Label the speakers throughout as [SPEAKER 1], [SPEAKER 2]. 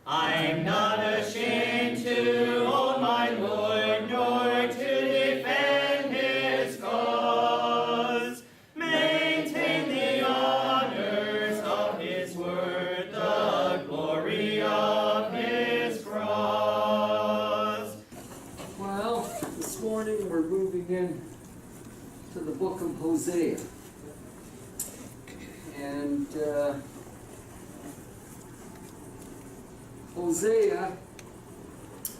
[SPEAKER 1] I'm not ashamed to own my Lord, nor to defend his cause. Maintain the honors of his word, the glory of his cross.
[SPEAKER 2] Well, this morning we're moving in to the Book of Hosea. And Hosea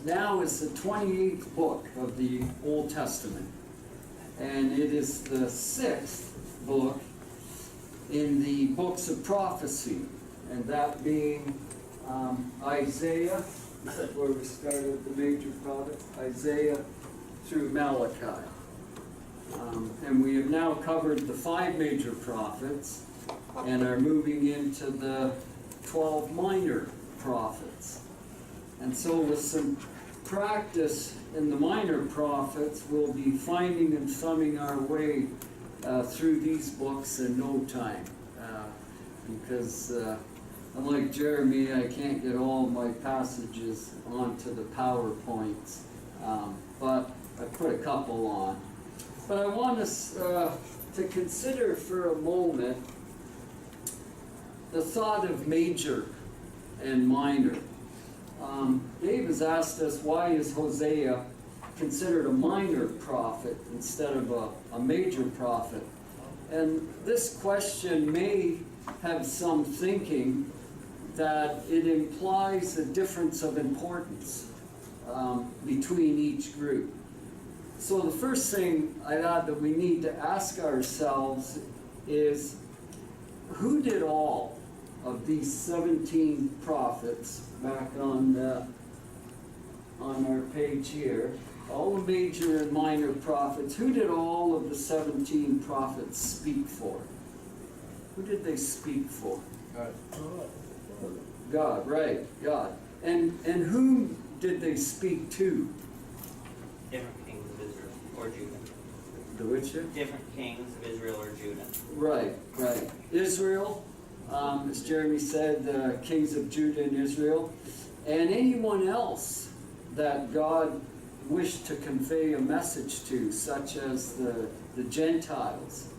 [SPEAKER 2] now is the 28th book of the Old Testament. And it is the 6th book in the books of prophecy. And that being Isaiah, that's where we started the major prophets, Isaiah through Malachi. And we have now covered the 5 major prophets and are moving into the 12 minor prophets. And so with some practice in the minor prophets, we'll be finding and thumbing our way through these books in no time. Because unlike Jeremy, I can't get all my passages onto the PowerPoints. But I put a couple on. But I want us to consider for a moment the thought of major and minor. Dave has asked us, why is Hosea considered a minor prophet instead of a major prophet? And this question may have some thinking that it implies a difference of importance between each group. So the first thing I thought that we need to ask ourselves is, who did all of these 17 prophets, back on our page here, all the major and minor prophets, who did all of the 17 prophets speak for? Who did they speak for?
[SPEAKER 3] God.
[SPEAKER 2] God, right, God. And whom did they speak to?
[SPEAKER 1] Different kings of Israel or Judah.
[SPEAKER 2] The which?
[SPEAKER 1] Different kings of Israel or Judah.
[SPEAKER 2] Right, right. Israel, as Jeremy said, kings of Judah and Israel, and anyone else that God wished to convey a message to, such as the Gentiles.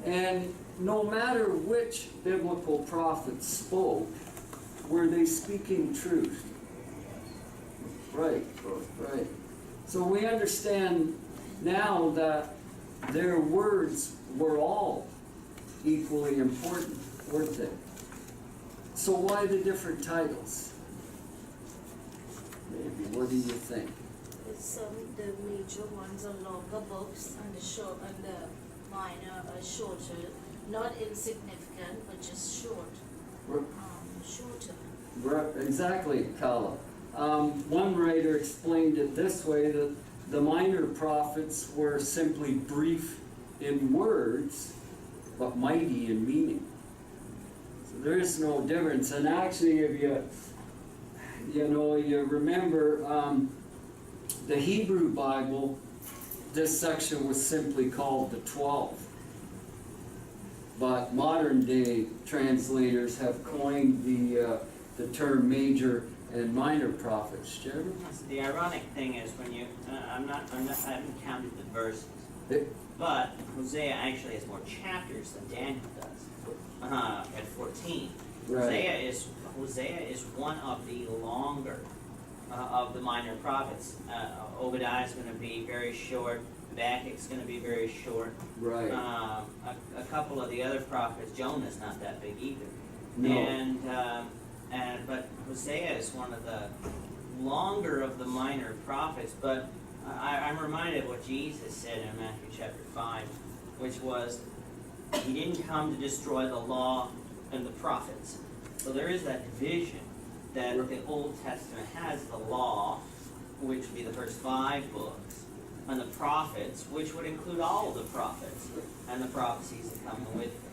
[SPEAKER 2] And no matter which biblical prophet spoke, were they speaking truth? Right, right. So we understand now that their words were all equally important, weren't they? So why the different titles? Maybe, what do you think?
[SPEAKER 4] The major ones are longer books, and the short and the minor are shorter. Not insignificant, but just short. Shorter.
[SPEAKER 2] Right, exactly, Kala. One writer explained it this way, that the minor prophets were simply brief in words, but mighty in meaning. So there is no difference. And actually, if you remember the Hebrew Bible, this section was simply called the 12. But modern day translators have coined the term major and minor prophets. Jeremy?
[SPEAKER 1] The ironic thing is when you, I haven't counted the verses, but Hosea actually has more chapters than Daniel does, at 14.
[SPEAKER 2] Right.
[SPEAKER 1] Hosea is one of the longer of the minor prophets. Obadiah is going to be very short. Habakkuk's going to be very short.
[SPEAKER 2] Right.
[SPEAKER 1] A couple of the other prophets, Jonah's not that big either.
[SPEAKER 2] No.
[SPEAKER 1] But Hosea is one of the longer of the minor prophets. But I'm reminded of what Jesus said in Matthew chapter 5, which was, he didn't come to destroy the law and the prophets. So there is that division that the Old Testament has, the law, which would be the first 5 books, and the prophets, which would include all of the prophets and the prophecies that come with them.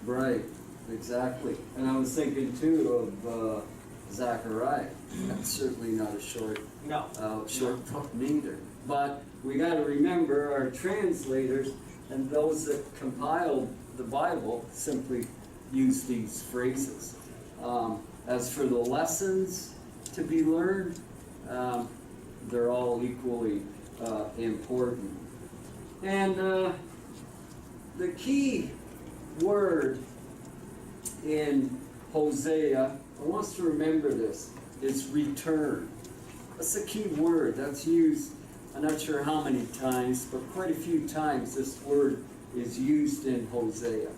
[SPEAKER 2] Right, exactly. And I was thinking too of Zechariah. That's certainly not a short book neither. But we got to remember, our translators and those that compiled the Bible simply use these phrases. As for the lessons to be learned, they're all equally important. And the key word in Hosea, I want us to remember this, is return. That's a key word that's used, I'm not sure how many times, but quite a few times this word is used in Hosea.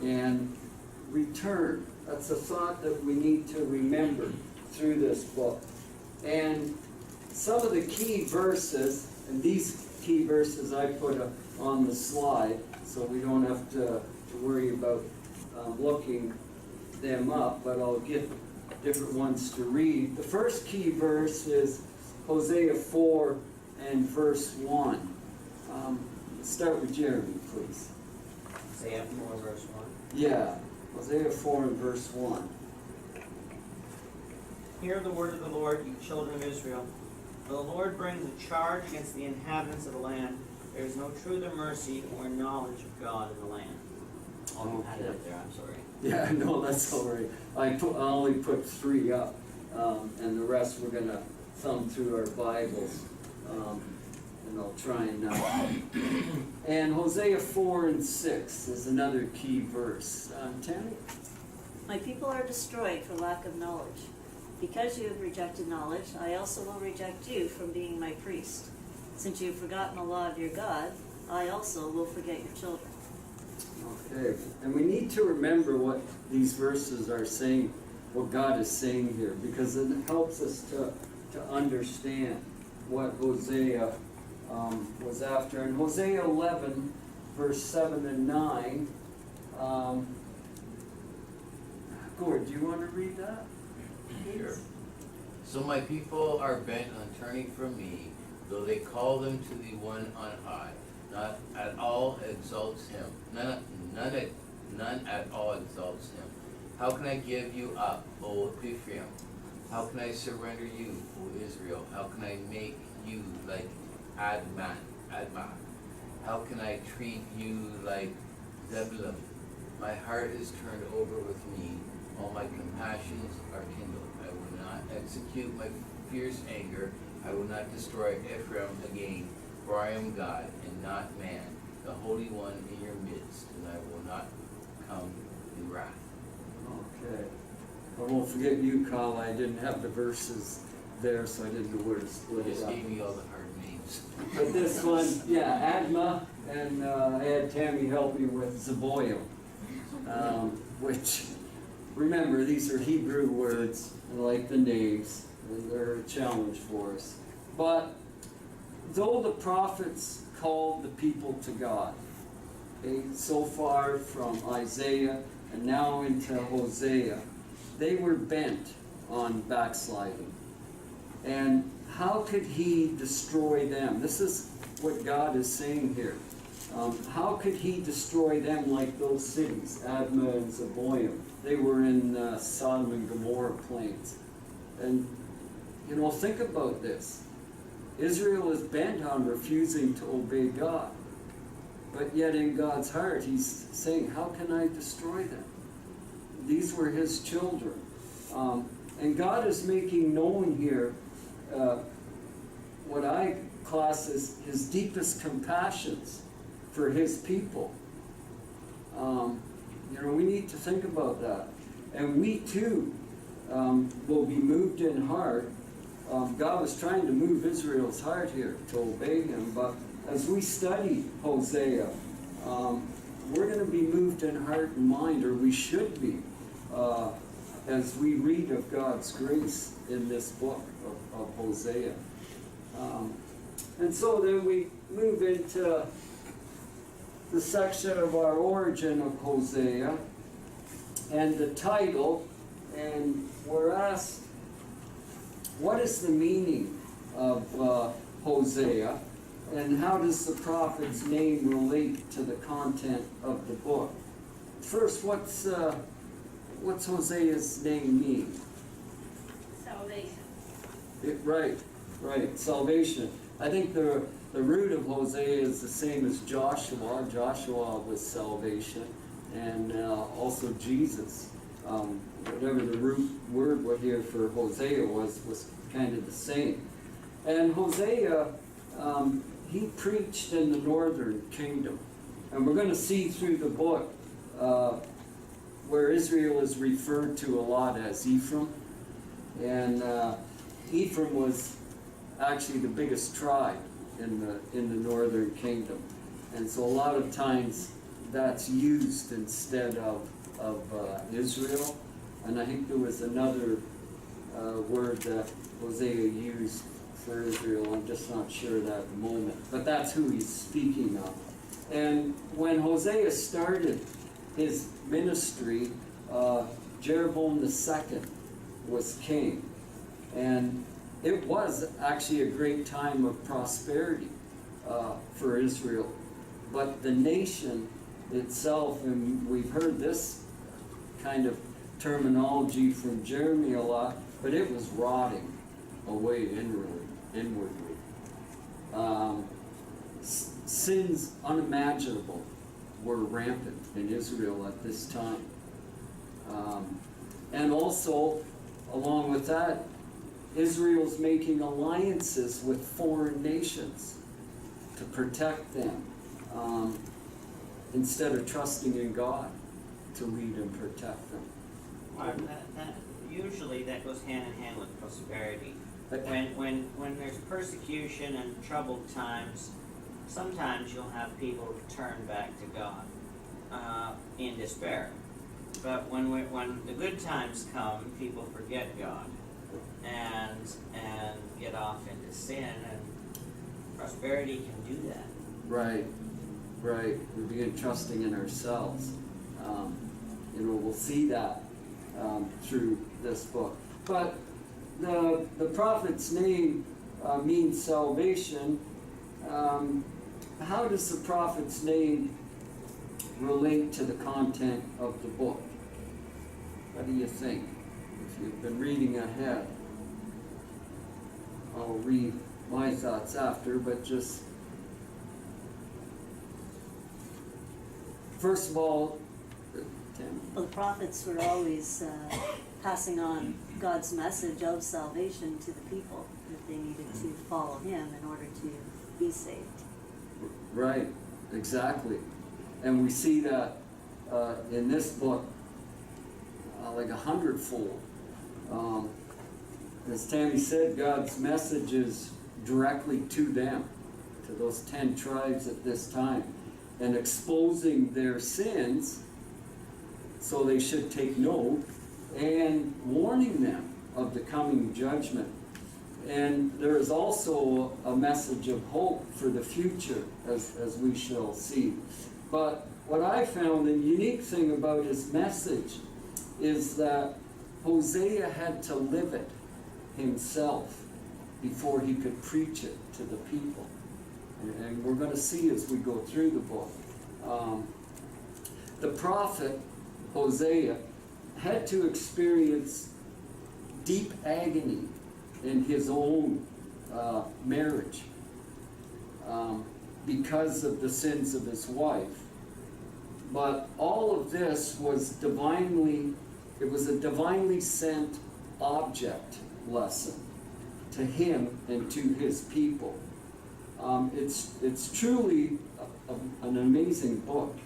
[SPEAKER 2] And return, that's a thought that we need to remember through this book. And some of the key verses, and these key verses I put on the slide, so we don't have to worry about looking them up, but I'll get different ones to read. The first key verse is Hosea 4 and verse 1. Let's start with Jeremy, please.
[SPEAKER 1] Hosea 4, verse 1.
[SPEAKER 2] Yeah, Hosea 4 and verse 1.
[SPEAKER 1] Hear the word of the Lord, you children of Israel. For the Lord brings a charge against the inhabitants of the land. There is no truth or mercy or knowledge of God in the land. Oh, I had it up there, I'm sorry.
[SPEAKER 2] Yeah, no, that's all right. I only put 3 up, and the rest we're going to thumb through our Bibles, and I'll try and And Hosea 4 and 6 is another key verse. Tammy?
[SPEAKER 3] My people are destroyed for lack of knowledge. Because you have rejected knowledge, I also will reject you from being my priest. Since you have forgotten the law of your God, I also will forget your children.
[SPEAKER 2] Okay, and we need to remember what these verses are saying, what God is saying here, because it helps us to understand what Hosea was after. In Hosea 11, verse 7 and 9, Gord, do you want to read that?
[SPEAKER 5] Sure. So my people are bent on turning from me, though they call them to the one on high. Not at all exalts him. None at all exalts him. How can I give you up, O Ephraim? How can I surrender you, O Israel? How can I make you like Admah? How can I treat you like Zebulun? My heart is turned over with me. All my compassions are kindled. I will not execute my fierce anger. I will not destroy Ephraim again, for I am God and not man, the Holy One in your midst, and I will not come in wrath.
[SPEAKER 2] Okay. I won't forget you, Kyle. I didn't have the verses there, so I didn't know where to split it
[SPEAKER 5] Just
[SPEAKER 2] up.
[SPEAKER 5] gave me all the hard names.
[SPEAKER 2] But this one, yeah, Admah, and I had Tammy help me with Zeboim, which, remember, these are Hebrew words, and like the names, and they're a challenge for us. But though the prophets called the people to God, okay, so far from Isaiah and now into Hosea, they were bent on backsliding. And how could he destroy them? This is what God is saying here. How could he destroy them like those cities, Admah and Zeboim? They were in Sodom and Gomorrah plains. And, you know, think about this. Israel is bent on refusing to obey God. But yet in God's heart, he's saying, how can I destroy them? These were his children. And God is making known here what I class as his deepest compassions for his people. You know, we need to think about that. And we too will be moved in heart. God was trying to move Israel's heart here to obey him, but as we study Hosea, we're going to be moved in heart and mind, or we should be, as we read of God's grace in this book of Hosea. And so then we move into the section of our origin of Hosea and the title, and we're asked, what is the meaning of Hosea, and how does the prophet's name relate to the content of the book? First, what's Hosea's name mean?
[SPEAKER 3] Salvation.
[SPEAKER 2] Right, salvation. I think the root of Hosea is the same as Joshua. Joshua was salvation, and also Jesus whatever the root word here for Hosea was kind of the same. And Hosea, he preached in the northern kingdom. And we're going to see through the book where Israel is referred to a lot as Ephraim. And Ephraim was actually the biggest tribe in the northern kingdom. And so a lot of times that's used instead of Israel. And I think there was another word that Hosea used for Israel. I'm just not sure of that at the moment. But that's who he's speaking of. And when Hosea started his ministry, Jeroboam II was king. And it was actually a great time of prosperity for Israel. But the nation itself, and we've heard this kind of terminology from Jeremy a lot, but it was rotting away inwardly. Sins unimaginable were rampant in Israel at this time. And also, along with that, Israel's making alliances with foreign nations to protect them, instead of trusting in God to lead and protect them.
[SPEAKER 1] Usually that goes hand in hand with prosperity. When there's persecution and troubled times, sometimes you'll have people turn back to God in despair. But when the good times come, people forget God and get off into sin, and prosperity can do that.
[SPEAKER 2] Right. We begin trusting in ourselves. We'll see that through this book. But the prophet's name means salvation. How does the prophet's name relate to the content of the book? What do you think? If you've been reading ahead, I'll read my thoughts after, but just first of all, Tim.
[SPEAKER 3] Well, the prophets were always passing on God's message of salvation to the people, that they needed to follow Him in order to be saved.
[SPEAKER 2] Right, exactly. And we see that in this book like 100-fold. As Tammy said, God's message is directly to them, to those 10 tribes at this time, and exposing their sins so they should take note, and warning them of the coming judgment. And there is also a message of hope for the future, as we shall see. But what I found, the unique thing about his message, is that Hosea had to live it himself before he could preach it to the people. And we're going to see as we go through the book. The prophet Hosea had to experience deep agony in his own marriage because of the sins of his wife. But all of this was it was a divinely sent object lesson to him and to his people. It's truly an amazing book.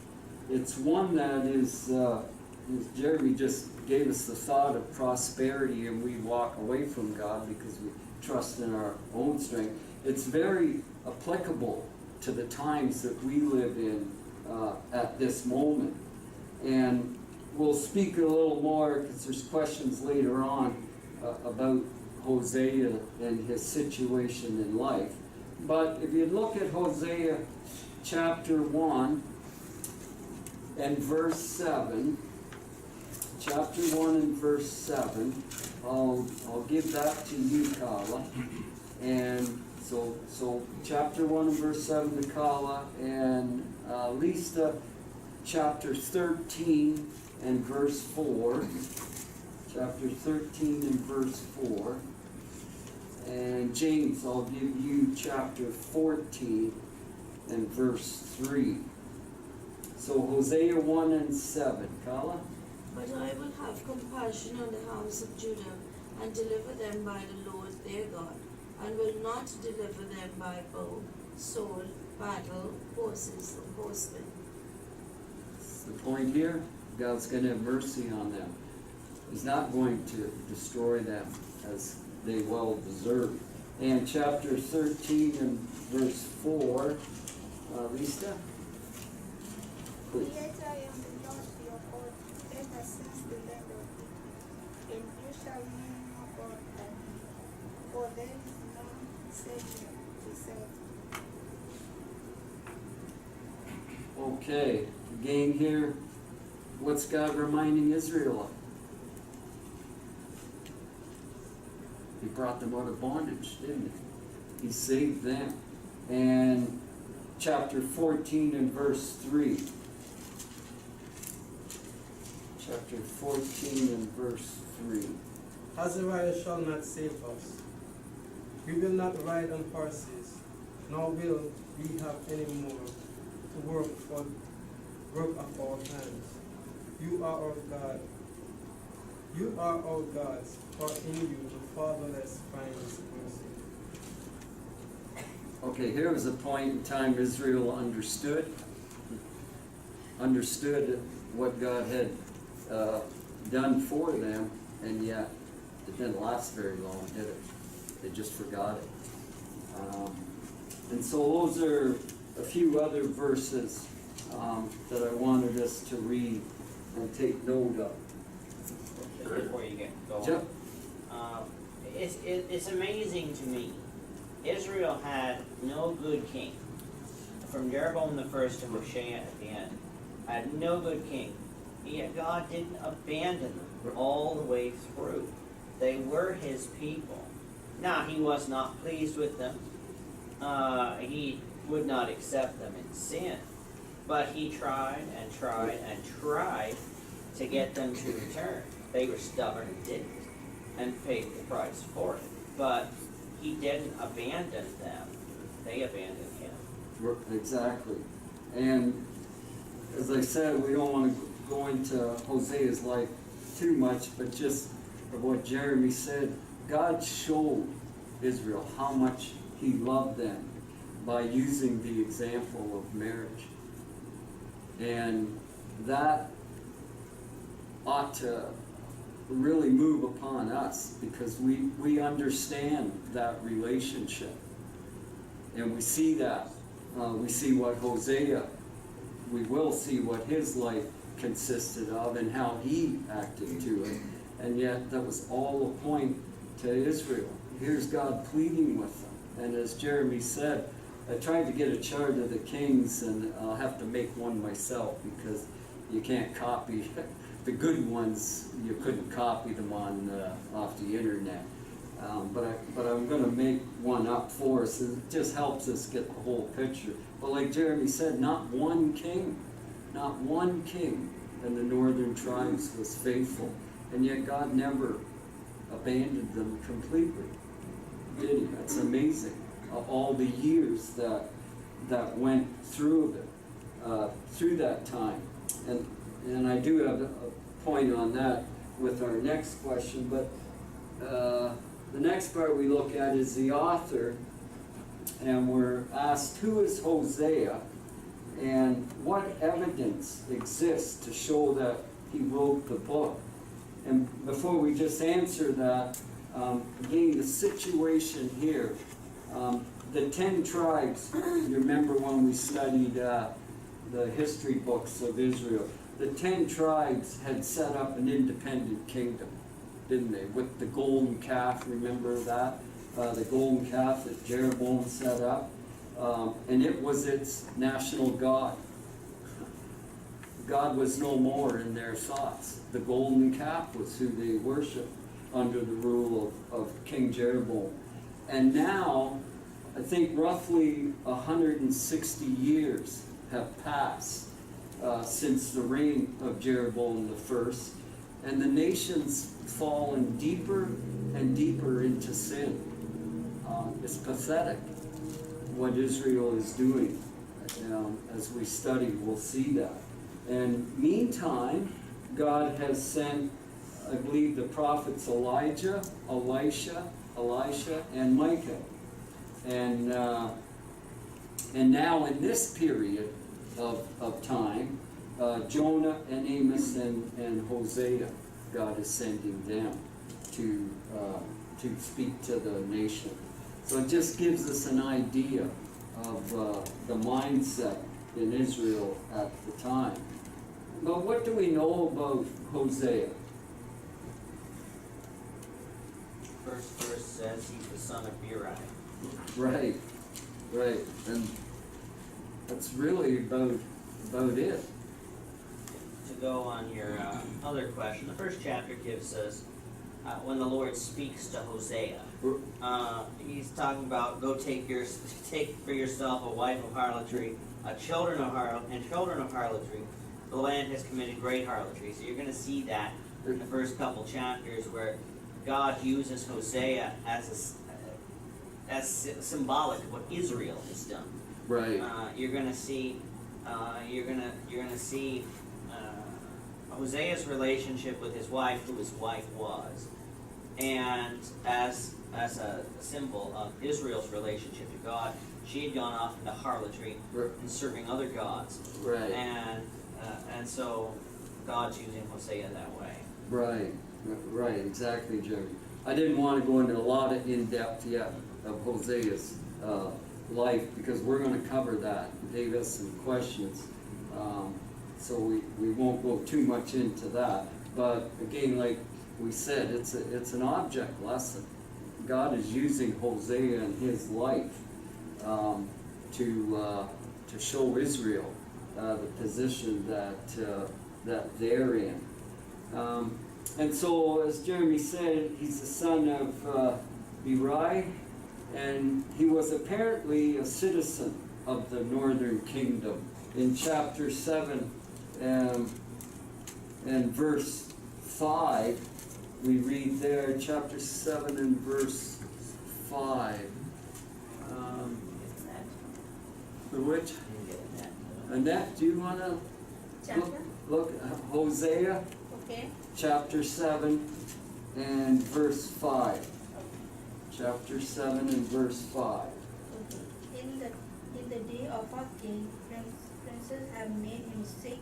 [SPEAKER 2] It's one that is, Jeremy just gave us the thought of prosperity, and we walk away from God because we trust in our own strength. It's very applicable to the times that we live in at this moment. And we'll speak a little more, because there's questions later on about Hosea and his situation in life. But if you look at Hosea chapter 1 and verse 7, chapter 1 and verse 7, I'll give that to you, Kala. And so chapter 1 and verse 7 to Kala, and Lisa, chapter 13 and verse 4. Chapter 13 and verse 4. And James, I'll give you chapter 14 and verse 3. So Hosea 1 and 7. Kala?
[SPEAKER 4] But I will have compassion on the house of Judah, and deliver them by the Lord their God, and will not deliver them by bow, sword, battle, horses, or horsemen.
[SPEAKER 2] That's the point here. God's going to have mercy on them. He's not going to destroy them as they well deserve. And chapter 13 and verse 4, Lisa, please.
[SPEAKER 6] Yet I am the Lord your God, ever since the land of Egypt, and you shall know no God than me, for there is none Savior, he said.
[SPEAKER 2] Okay, again here, what's God reminding Israel of? He brought them out of bondage, didn't he? He saved them. And chapter 14 and verse 3. Chapter 14 and verse 3.
[SPEAKER 7] Azariah shall not save us. We will not ride on horses, nor will we have any more to work of our hands. You are our God. You are our gods, for in you the fatherless finds mercy.
[SPEAKER 2] Okay, here was a point in time Israel understood what God had done for them, and yet it didn't last very long, did it? They just forgot it. And so those are a few other verses that I wanted us to read and take note of.
[SPEAKER 1] Before you get going.
[SPEAKER 2] Yep.
[SPEAKER 1] It's amazing to me. Israel had no good king. From Jeroboam the first to Hosea at the end, had no good king. Yet God didn't abandon them all the way through. They were his people. Now, he was not pleased with them. He would not accept them in sin. But he tried and tried and tried to get them to return. They were stubborn and didn't, and paid the price for it. But he didn't abandon them. They abandoned him.
[SPEAKER 2] Exactly. And as I said, we don't want to go into Hosea's life too much, but just what Jeremy said, God showed Israel how much he loved them by using the example of marriage. And that ought to really move upon us, because we understand that relationship. And we see that. We see what Hosea, we will see what his life consisted of and how he acted to it. And yet that was all a point to Israel. Here's God pleading with them. And as Jeremy said, I tried to get a chart of the kings, and I'll have to make one myself, because you can't copy the good ones. You couldn't copy them on off the internet. But I'm going to make one up for us. It just helps us get the whole picture. But like Jeremy said, not one king in the northern tribes was faithful. And yet God never abandoned them completely, did he? That's amazing. All the years that went through through that time. And I do have a point on that with our next question, but the next part we look at is the author, and we're asked, who is Hosea, and what evidence exists to show that he wrote the book? And before we just answer that, again, the situation here, the 10 tribes, you remember when we studied the history books of Israel, the 10 tribes had set up an independent kingdom, didn't they? With the golden calf, remember that? The golden calf that Jeroboam set up. And it was its national god. God was no more in their thoughts. The golden calf was who they worshiped under the rule of King Jeroboam. And now, I think roughly 160 years have passed since the reign of Jeroboam the first, and the nation's fallen deeper and deeper into sin. It's pathetic what Israel is doing. As we study, we'll see that. And meantime, God has sent, I believe, the prophets Elijah, Elisha, and Micah. And now in this period of time, Jonah and Amos and Hosea, God is sending them to speak to the nation. So it just gives us an idea of the mindset in Israel at the time. But what do we know about Hosea?
[SPEAKER 1] First verse says he's the son of Beeri.
[SPEAKER 2] Right, and that's really about it.
[SPEAKER 1] To go on your other question, the first chapter gives us when the Lord speaks to Hosea. He's talking about go take for yourself a wife of harlotry, children of harlotry. The land has committed great harlotry. So you're going to see that in the first couple chapters where God uses Hosea as symbolic of what Israel has done.
[SPEAKER 2] Right.
[SPEAKER 1] You're going to see Hosea's relationship with his wife, who his wife was, and as a symbol of Israel's relationship to God, she had gone off into harlotry and serving other gods.
[SPEAKER 2] Right.
[SPEAKER 1] And so God's using Hosea that way.
[SPEAKER 2] Right, exactly, Jeremy. I didn't want to go into a lot of in-depth yet of Hosea's life because we're going to cover that. Dave has some questions, so we won't go too much into that. But again, like we said, it's an object lesson. God is using Hosea in his life to show Israel the position that they're in. And so, as Jeremy said, he's the son of Beeri, and he was apparently a citizen of the northern kingdom. In chapter 7 and verse 5, we read there, chapter 7 and verse 5. The which? Annette, do you want to look at Hosea?
[SPEAKER 6] Okay.
[SPEAKER 2] Chapter 7 and verse 5. Chapter 7 and verse 5.
[SPEAKER 6] Okay. In the day of our king, princes have made him sick,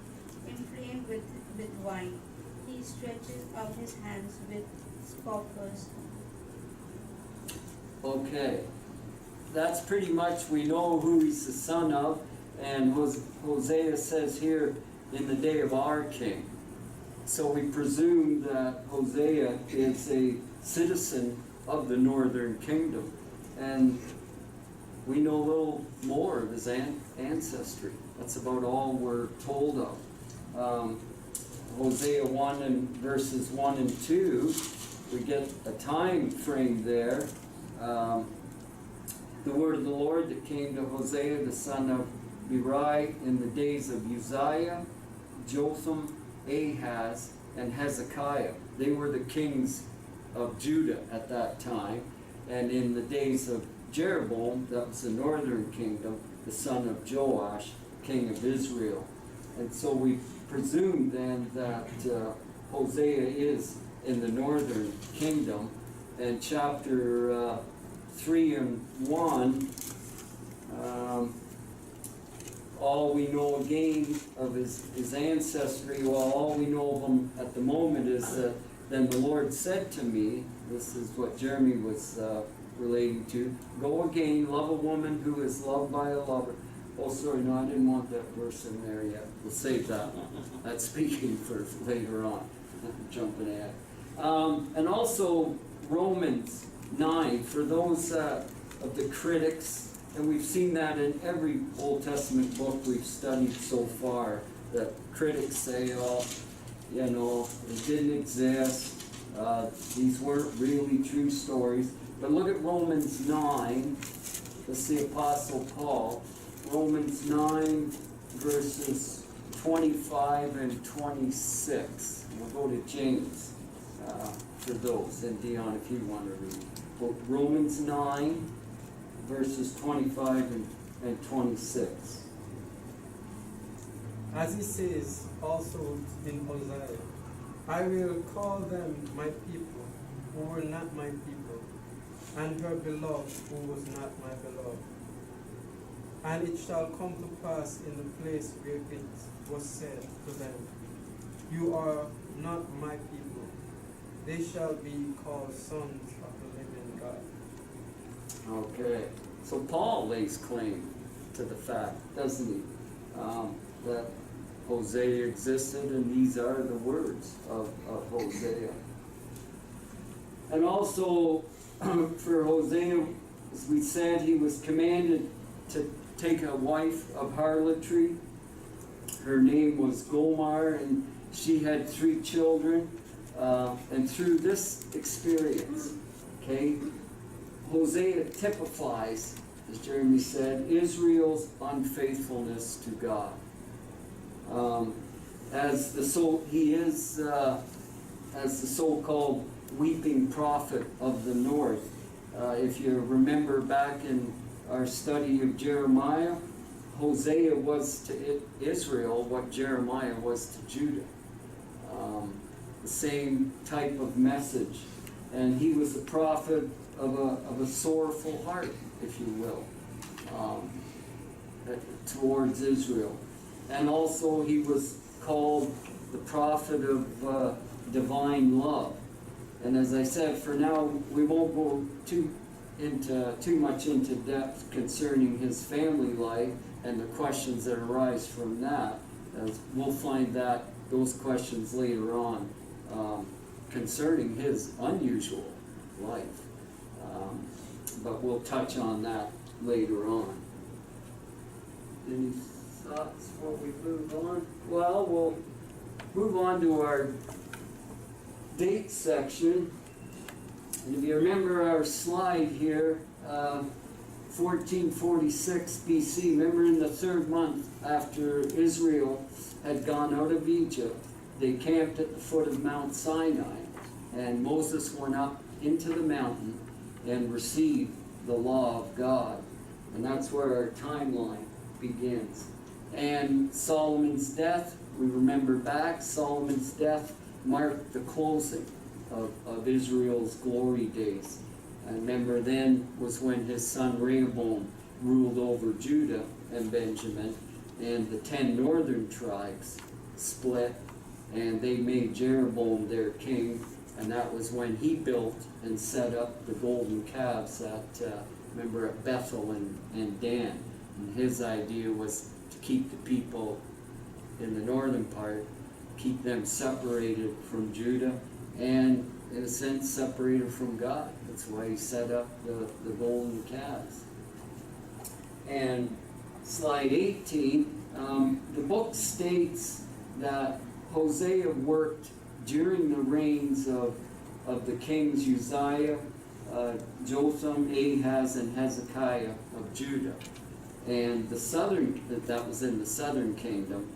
[SPEAKER 6] inflamed with wine. He stretches out his hands with scoffers.
[SPEAKER 2] Okay. That's pretty much, we know who he's the son of, and Hosea says here, in the day of our king. So we presume that Hosea is a citizen of the northern kingdom. And we know a little more of his ancestry. That's about all we're told of. Hosea 1 and verses 1 and 2, we get a time frame there. The word of the Lord that came to Hosea, the son of Beeri, in the days of Uzziah, Jotham, Ahaz, and Hezekiah. They were the kings of Judah at that time. And in the days of Jeroboam, that was the northern kingdom, the son of Joash, king of Israel. And so we presume then that Hosea is in the northern kingdom. And chapter 3 and 1, all we know again of his ancestry, well, all we know of him at the moment is that then the Lord said to me, this is what Jeremy was relating to, go again, love a woman who is loved by a lover. Oh, sorry, no, I didn't want that verse in there yet. We'll save that one. That's speaking for later on. Jumping ahead. And also Romans 9, for those of the critics, and we've seen that in every Old Testament book we've studied so far, that critics say, oh, you know, it didn't exist, these weren't really true stories. But look at Romans 9, that's the Apostle Paul. Romans 9, verses 25 and 26. We'll go to James for those, and Dion, if you want to read. But Romans 9, verses 25 and 26.
[SPEAKER 7] As he says also in Hosea, I will call them my people, who were not my people, and her beloved, who was not my beloved. And it shall come to pass in the place where it was said to them, You are not my people. They shall be called sons of the living God.
[SPEAKER 2] Okay, so Paul lays claim to the fact, doesn't he, that Hosea existed, and these are the words of Hosea. And also, for Hosea, as we said, he was commanded to take a wife of harlotry. Her name was Gomer, and she had 3 children. And through this experience, okay, Hosea typifies, as Jeremy said, Israel's unfaithfulness to God. As the so-called weeping prophet of the north. If you remember back in our study of Jeremiah, Hosea was to Israel what Jeremiah was to Judah. The same type of message. And he was a prophet of a sorrowful heart, if you will, towards Israel. And also he was called the prophet of divine love. And as I said, for now we won't go too much into depth concerning his family life and the questions that arise from that, as we'll find those questions later on concerning his unusual life. But we'll touch on that later on. Any thoughts before we move on? Well, we'll move on to our date section. And if you remember our slide here, 1446 BC, remember in the 3rd month after Israel had gone out of Egypt, they camped at the foot of Mount Sinai, and Moses went up into the mountain and received the law of God. And that's where our timeline begins. And Solomon's death, we remember back, Solomon's death marked the closing of Israel's glory days. And remember then was when his son Rehoboam ruled over Judah and Benjamin, and the 10 northern tribes split, and they made Jeroboam their king, and that was when he built and set up the golden calves remember at Bethel and Dan. And his idea was to keep the people in the northern part, keep them separated from Judah, and in a sense separated from God. That's why he set up the golden calves. And slide 18, the book states that Hosea worked during the reigns of the kings Uzziah, Jotham, Ahaz, and Hezekiah of Judah. And that was in the southern kingdom,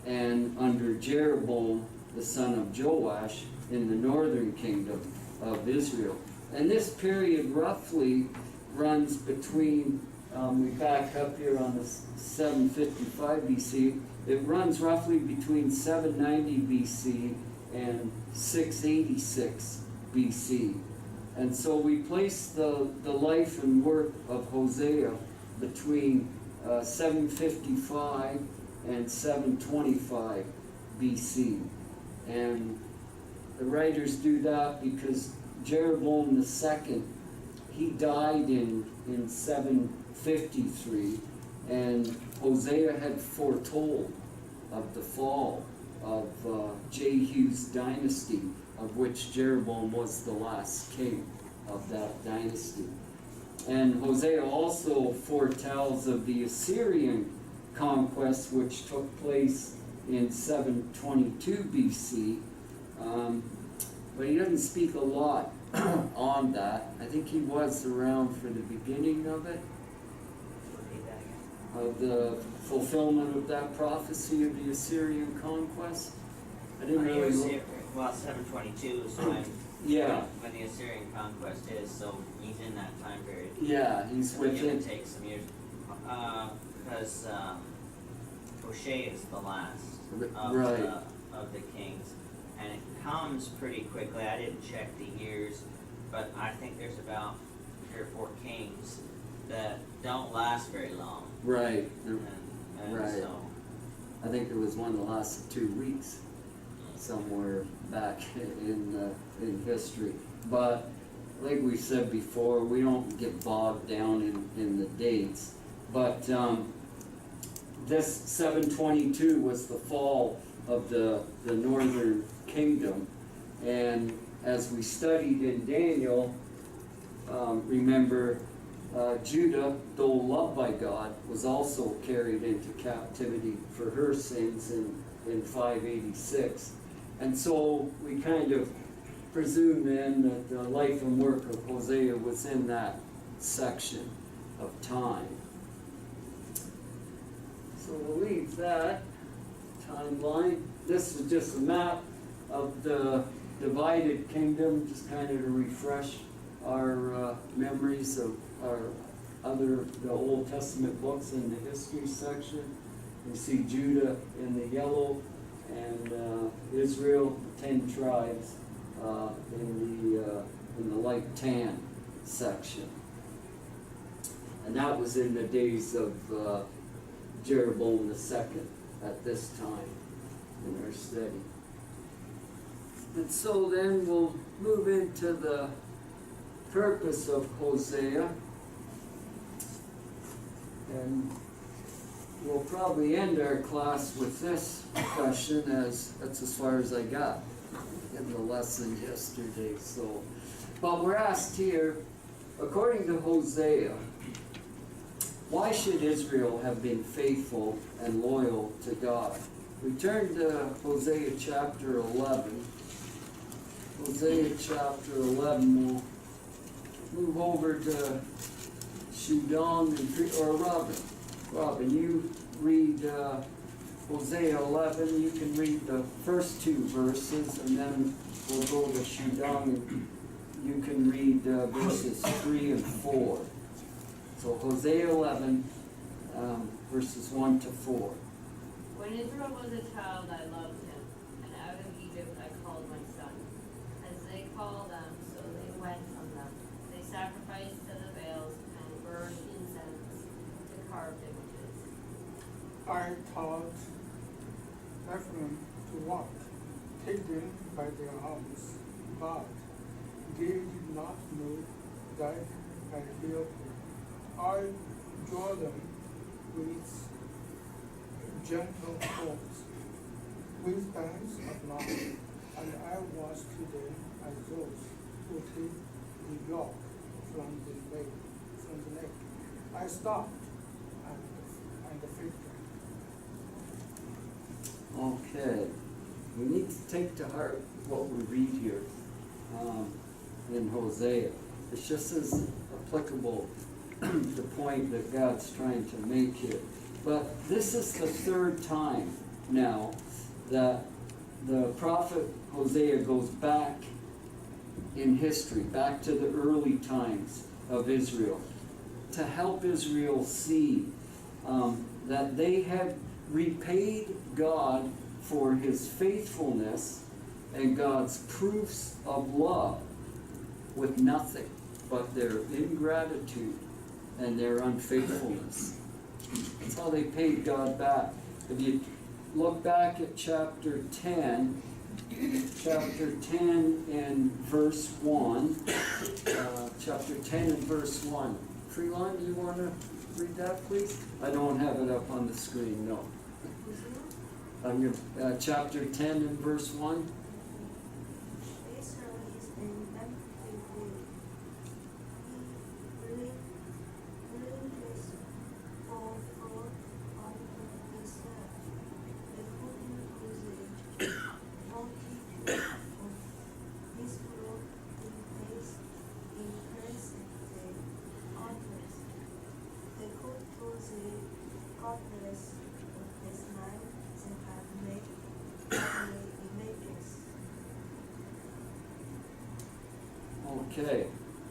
[SPEAKER 2] and under Jeroboam, the son of Joash, in the northern kingdom of Israel. And this period roughly runs between, we back up here on the 755 BC, it runs roughly between 790 BC and 686 BC. And so we place the life and work of Hosea between 755 and 725 BC. And the writers do that because Jeroboam II, he died in 753, and Hosea had foretold of the fall of Jehu's dynasty, of which Jeroboam was the last king of that dynasty. And Hosea also foretells of the Assyrian conquest, which took place in 722 BC, but he doesn't speak a lot on that. I think he was around for the beginning of it, of the fulfillment of that prophecy of the Assyrian conquest. I didn't really look.
[SPEAKER 1] Well, 722 is when the Assyrian conquest is, so he's in that time period.
[SPEAKER 2] Yeah, he's within.
[SPEAKER 1] It takes some years. Because Hosea is the last of the kings. and it comes pretty quickly. I didn't check the years, but I think there's about 3 or 4 kings that don't last very long.
[SPEAKER 2] Right.
[SPEAKER 1] And
[SPEAKER 2] Right.
[SPEAKER 1] so,
[SPEAKER 2] I think there was one that lasted 2 weeks somewhere back in history. But like we said before, we don't get bogged down in the dates. But this 722 was the fall of the northern kingdom. And as we studied in Daniel, remember Judah, though loved by God, was also carried into captivity for her sins in 586. And so we kind of presume then that the life and work of Hosea was in that section of time. So we'll leave that timeline. This is just a map of the divided kingdom, just kind of to refresh our memories of the Old Testament books in the history section. You see Judah in the yellow, and Israel, 10 tribes, in the light tan section. And that was in the days of Jeroboam II at this time in our study. And so then we'll move into the purpose of Hosea. And we'll probably end our class with this question, as that's as far as I got in the lesson yesterday. So, but we're asked here, according to Hosea, why should Israel have been faithful and loyal to God? We turn to Hosea chapter 11. Hosea chapter 11, we'll move over to Shudong or Robin. Robin, you read Hosea 11. You can read the first 2 verses, and then we'll go to Shudong, and you can read verses 3 and 4. So Hosea 11, verses 1 to 4.
[SPEAKER 8] When Israel was a child, I loved him, and out of Egypt I called my son. As they called them, so they went from them. They sacrificed to the Baals and burned incense to carved images.
[SPEAKER 9] I taught Ephraim to walk, taken by their arms, but they did not know that I healed them. I draw them with gentle cords, with bands of knowledge, and I was to them as those who take the yoke from the neck. I stopped and faced them.
[SPEAKER 2] Okay. We need to take to heart what we read here in Hosea. It's just as applicable the point that God's trying to make here. But this is the 3rd time now that the prophet Hosea goes back in history, back to the early times of Israel, to help Israel see that they had repaid God for his faithfulness and God's proofs of love with nothing but their ingratitude and their unfaithfulness. That's how they paid God back. If you look back at chapter 10 and verse 1, chapter 10 and verse 1. Freelon, do you want to read that, please? I don't have it up on the screen, no. On your chapter 10 and verse 1.
[SPEAKER 4] Israel is in unfaithful. He relentless for all of his self. According to the multitude of his flock in place, in present day, honors. The good was a godless of his mind and have made images.
[SPEAKER 2] Okay.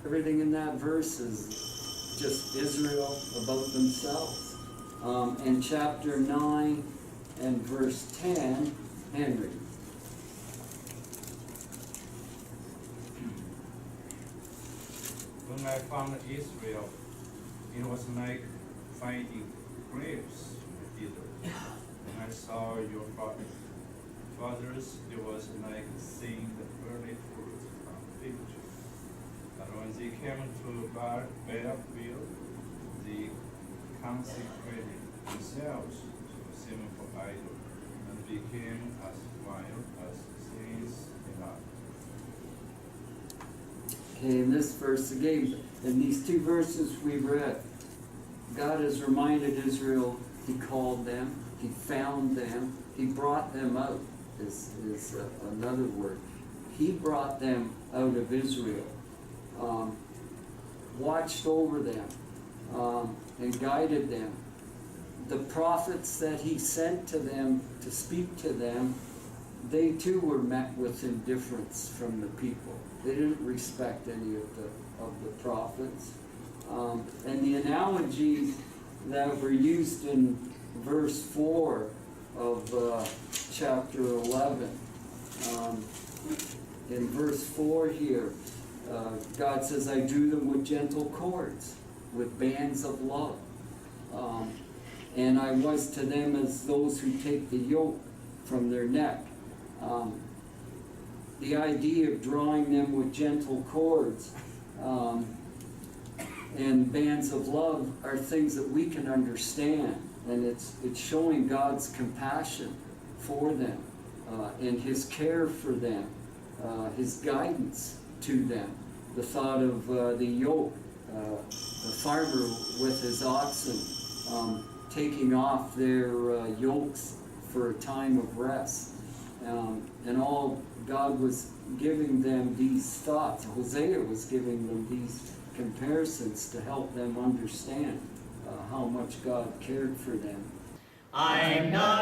[SPEAKER 2] Everything in that verse is just Israel about themselves. In chapter 9 and verse 10, Henry.
[SPEAKER 10] when I found Israel, it was like finding grapes in the desert. When I saw your fathers, it was like seeing the early fruit from fig tree. But when they came to Baalville, they consecrated themselves to a sinful idol and became as wild as things in art.
[SPEAKER 2] Okay, in this verse again, in these two verses we've read, God has reminded Israel He called them, He found them, He brought them out, is another word. He brought them out of Israel, watched over them, and guided them. The prophets that He sent to them to speak to them, they too were met with indifference from the people. They didn't respect any of the prophets. And the analogies that were used in verse 4 of chapter 11. In verse 4 here, God says, I drew them with gentle cords, with bands of love. And I was to them as those who take the yoke from their neck. The idea of drawing them with gentle cords and bands of love are things that we can understand, and it's showing God's compassion for them, and His care for them, His guidance to them. The thought of the yoke, the farmer with his oxen taking off their yokes for a time of rest, and all God was giving them these thoughts. Hosea was giving them these comparisons to help them understand how much God cared for them.
[SPEAKER 1] I'm not